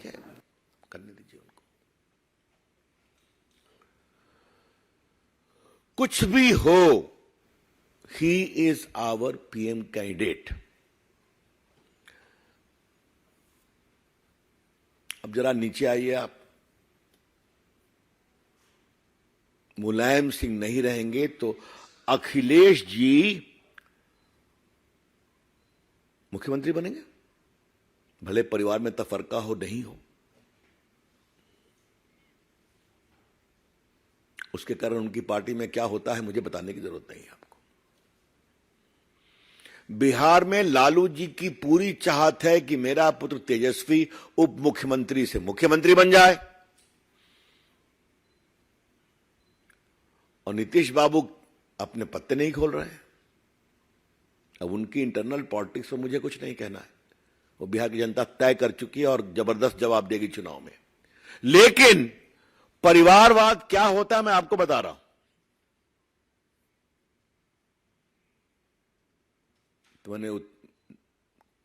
है, करने दीजिए उनको। कुछ भी हो, he is our PM candidate. अब जरा नीचे आइए आप। मुलायम सिंह नहीं रहेंगे तो अखिलेश जी मुख्यमंत्री बनेंगे, भले परिवार में तफरका हो नहीं हो। उसके कारण उनकी पार्टी में क्या होता है मुझे बताने की जरूरत नहीं है आपको। बिहार में लालू जी की पूरी चाहत है कि मेरा पुत्र तेजस्वी उप मुख्यमंत्री से मुख्यमंत्री बन जाए, और नीतीश बाबू अपने पत्ते नहीं खोल रहे हैं। अब उनकी इंटरनल पॉलिटिक्स पर मुझे कुछ नहीं कहना है, वो बिहार की जनता तय कर चुकी है और जबरदस्त जवाब देगी चुनाव में। लेकिन परिवारवाद क्या होता है मैं आपको बता रहा हूं। तो मैंने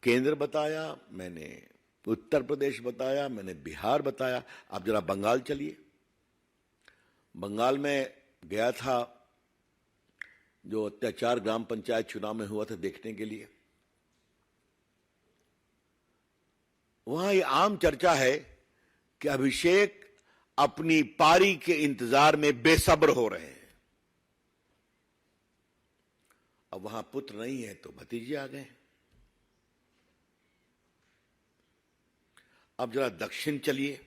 केंद्र बताया, मैंने उत्तर प्रदेश बताया, मैंने बिहार बताया। आप जरा बंगाल चलिए। बंगाल में गया था, जो अत्याचार ग्राम पंचायत चुनाव में हुआ था देखने के लिए। वहां ये आम चर्चा है कि अभिषेक अपनी पारी के इंतजार में बेसब्र हो रहे हैं। अब वहां पुत्र नहीं है तो भतीजे आ गए। अब जरा दक्षिण चलिए।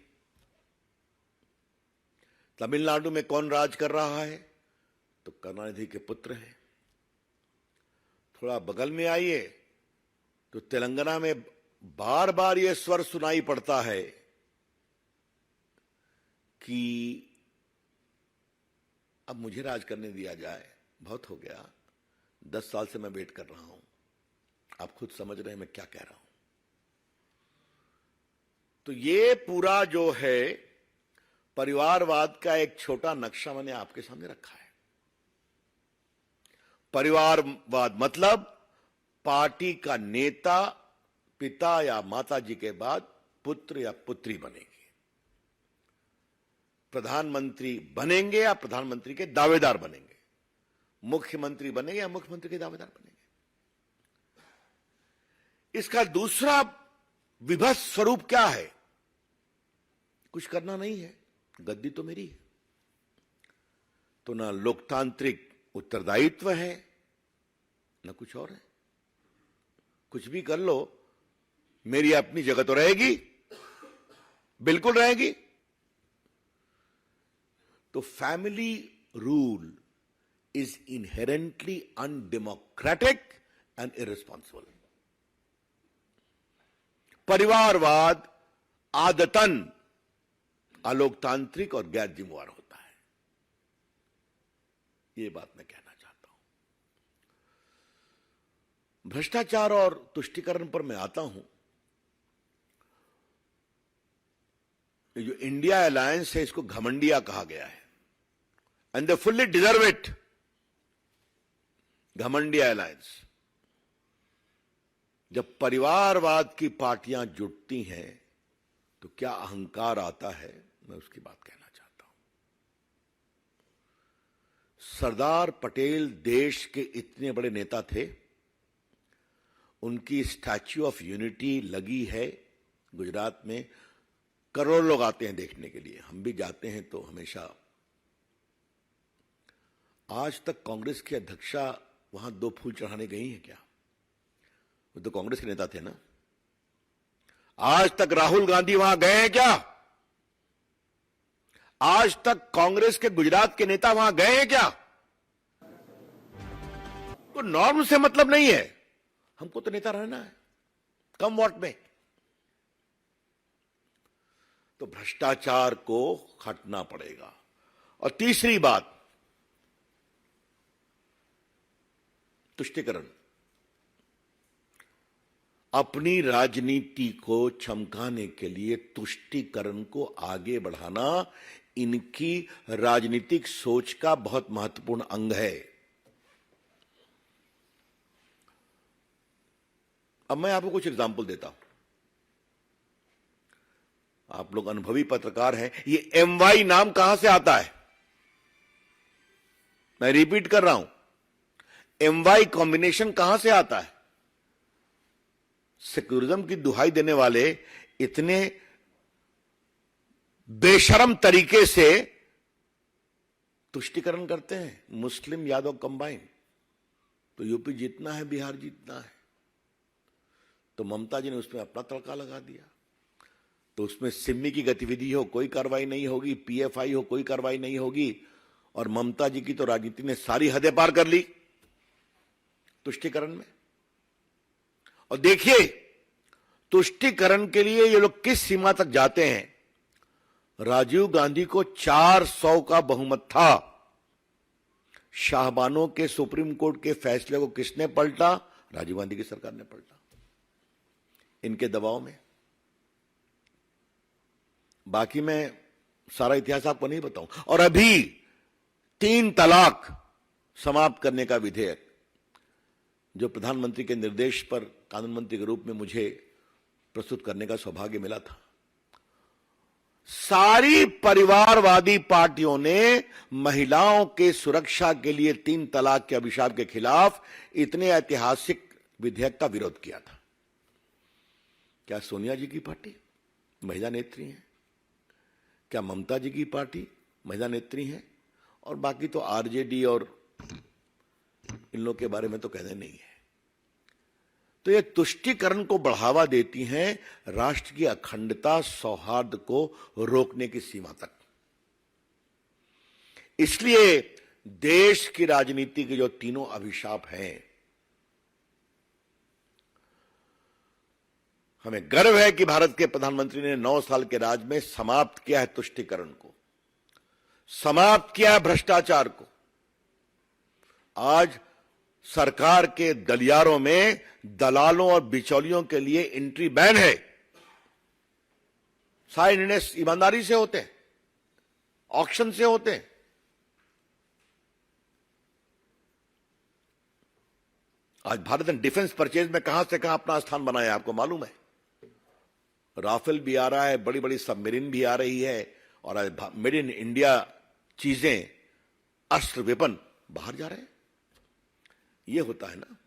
तमिलनाडु में कौन राज कर रहा है? तो करुणानिधि के पुत्र हैं। थोड़ा बगल में आइए तो तेलंगाना में बार बार यह स्वर सुनाई पड़ता है कि अब मुझे राज करने दिया जाए, बहुत हो गया, 10 साल से मैं वेट कर रहा हूं। आप खुद समझ रहे हैं मैं क्या कह रहा हूं। तो ये पूरा जो है परिवारवाद का एक छोटा नक्शा मैंने आपके सामने रखा है। परिवारवाद मतलब पार्टी का नेता पिता या माता जी के बाद पुत्र या पुत्री बनेगी, प्रधानमंत्री बनेंगे या प्रधानमंत्री के दावेदार बनेंगे, मुख्यमंत्री बनेंगे या मुख्यमंत्री के दावेदार बनेंगे। इसका दूसरा विभत्स स्वरूप क्या है? कुछ करना नहीं है, गद्दी तो मेरी है। तो ना लोकतांत्रिक उत्तरदायित्व है ना कुछ और है। कुछ भी कर लो, मेरी अपनी जगह तो रहेगी, बिल्कुल रहेगी। तो family rule is inherently undemocratic and irresponsible. परिवारवाद आदतन अलोकतांत्रिक और गैर जिम्मेवार होता है। यह बात मैं कहना चाहता हूं। भ्रष्टाचार और तुष्टीकरण पर मैं आता हूं। ये जो इंडिया अलायंस है इसको घमंडिया कहा गया है, and they fully deserve it. घमंडिया अलायंस। जब परिवारवाद की पार्टियां जुटती हैं तो क्या अहंकार आता है, मैं उसकी बात कहना चाहता हूं। सरदार पटेल देश के इतने बड़े नेता थे, उनकी स्टैच्यू ऑफ यूनिटी लगी है गुजरात में। करोड़ों लोग आते हैं देखने के लिए, हम भी जाते हैं तो हमेशा। आज तक कांग्रेस की अध्यक्षा वहां 2 फूल चढ़ाने गई हैं क्या? वो तो कांग्रेस के नेता थे ना। आज तक राहुल गांधी वहां गए हैं क्या? आज तक कांग्रेस के गुजरात के नेता वहां गए हैं क्या? तो नॉर्म से मतलब नहीं है, हमको तो नेता रहना है, कम वोट में। तो भ्रष्टाचार को हटना पड़ेगा। और तीसरी बात, तुष्टीकरण। अपनी राजनीति को चमकाने के लिए तुष्टीकरण को आगे बढ़ाना इनकी राजनीतिक सोच का बहुत महत्वपूर्ण अंग है। अब मैं आपको कुछ एग्जाम्पल देता हूं। आप लोग अनुभवी पत्रकार हैं, ये MY नाम कहां से आता है? मैं रिपीट कर रहा हूं, MY कॉम्बिनेशन कहां से आता है? सेक्युलरिज्म की दुहाई देने वाले इतने बेशरम तरीके से तुष्टीकरण करते हैं, मुस्लिम यादव कंबाइन, तो यूपी जीतना है, बिहार जीतना है। तो ममता जी ने उसमें अपना तड़का लगा दिया। तो उसमें सिम्मी की गतिविधि हो, कोई कार्रवाई नहीं होगी, PFI हो, कोई कार्रवाई नहीं होगी। और ममता जी की तो राजनीति ने सारी हदें पार कर ली तुष्टीकरण में। और देखिए, तुष्टीकरण के लिए ये लोग किस सीमा तक जाते हैं। राजीव गांधी को 400 का बहुमत था। शाहबानों के सुप्रीम कोर्ट के फैसले को किसने पलटा? राजीव गांधी की सरकार ने पलटा, इनके दबाव में। बाकी मैं सारा इतिहास आपको नहीं बताऊं। और अभी 3 तलाक समाप्त करने का विधेयक, जो प्रधानमंत्री के निर्देश पर कानून मंत्री के रूप में मुझे प्रस्तुत करने का सौभाग्य मिला था, सारी परिवारवादी पार्टियों ने महिलाओं के सुरक्षा के लिए 3 तलाक के अभिशाप के खिलाफ इतने ऐतिहासिक विधेयक का विरोध किया था। क्या सोनिया जी की पार्टी महिला नेत्री है? क्या ममता जी की पार्टी महिला नेत्री है? और बाकी तो RJD और इन लोग के बारे में तो कहने नहीं है। तो ये तुष्टीकरण को बढ़ावा देती हैं राष्ट्र की अखंडता, सौहार्द को रोकने की सीमा तक। इसलिए देश की राजनीति के जो तीनों अभिशाप हैं, हमें गर्व है कि भारत के प्रधानमंत्री ने 9 साल के राज में समाप्त किया है तुष्टीकरण को, समाप्त किया है भ्रष्टाचार को। आज सरकार के गलियारों में दलालों और बिचौलियों के लिए एंट्री बैन है। सारे निर्णय ईमानदारी से होते हैं, ऑक्शन से होते हैं। आज भारत ने डिफेंस परचेज में कहां से कहां अपना स्थान बनाया, आपको मालूम है। राफेल भी आ रहा है, बड़ी बड़ी सबमरीन भी आ रही है, और आज मेड इन इंडिया चीजें, अस्त्र वेपन बाहर जा रहे हैं। ये होता है ना।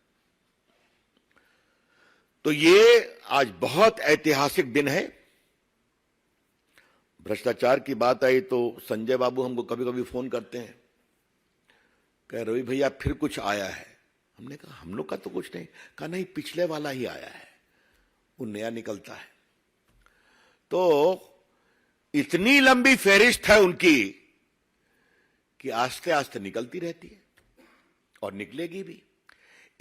तो ये आज बहुत ऐतिहासिक दिन है। भ्रष्टाचार की बात आई तो संजय बाबू हमको कभी कभी फोन करते हैं, कह रवि भैया फिर कुछ आया है। हमने कहा हम लोग का तो कुछ नहीं। कहा नहीं, पिछले वाला ही आया है, वो नया निकलता है। तो इतनी लंबी फेरिस्त है उनकी कि आस्ते आस्ते निकलती रहती है और निकलेगी भी।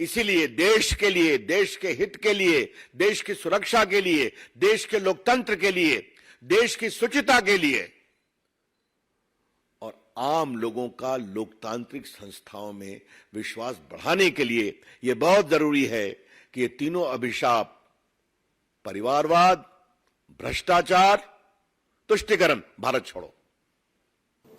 इसीलिए देश के लिए, देश के हित के लिए, देश की सुरक्षा के लिए, देश के लोकतंत्र के लिए, देश की शुचिता के लिए और आम लोगों का लोकतांत्रिक संस्थाओं में विश्वास बढ़ाने के लिए यह बहुत जरूरी है कि ये तीनों अभिशाप, परिवारवाद, भ्रष्टाचार, तुष्टीकरण, भारत छोड़ो,